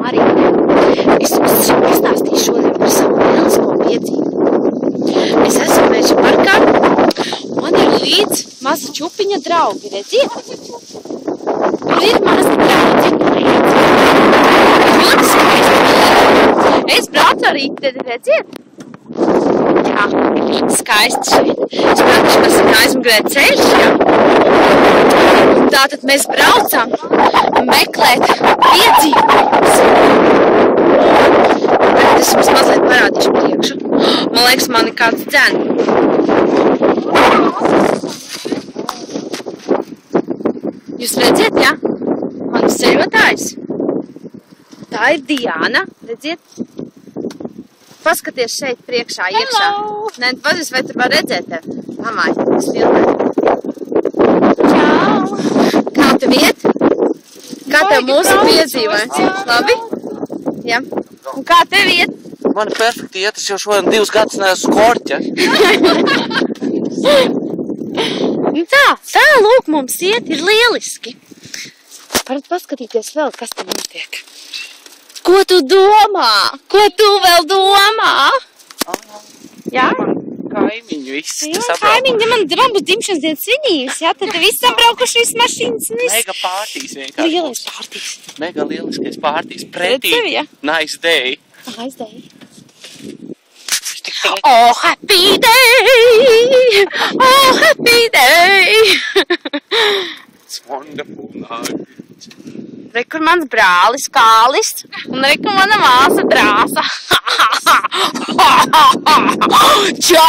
Marīte. Es jums pastāstīšu šodien par savu lielisko piedzīvumu. Mēs esam Meža parkā. Man ir līdz maza čupiņa draugi, redziet? Tur ir mazi draugi. Ļoti skaisti. Es braucu ar riteni, redziet? Jā, skaisti šeit. Es prātuši, kas ir aizmugurē ceļš, jā. Un tātad mēs braucam meklēt piedzīvojumus. Tagad es jums mazliet parādīšu priekšu. Man liekas, man ir kāds dzen. Jūs redziet, jā? Manas ceļotājs. Tā ir Diana, redziet? Paskaties šeit priekšā, iekšā. Nē, pazies, vai tu var redzēt tev? Mamai, es filmēju. Čau! Kā tev iet? Kā tev mūsu piedzīvojums? Labi? Jā. Un kā tev iet? Man ir perfekti iet, es jau šodien 2 gadus neesmu korķa. Tā, lūk, mums iet, ir lieliski. Varat paskatīties vēl, kas te notiek. Ko tu domā? Ko tu vēl domā? Jā? Kaimiņu viss. Jā, kaimiņi, man būs dzimšanas dienas svinības, jā? Tad viss sabraukuši, viss mašīnas un viss. Mega pārtīs vienkārši. Lielais pārtīs. Mega lieliskais pārtīs. Pretī. Redz sevi, jā? Nice day. Nice day. Oh, happy day! Oh, happy day! It's wonderful night. Re, kur mans brālis Kālis, un re, kur mana māsa Drāsa. Čā!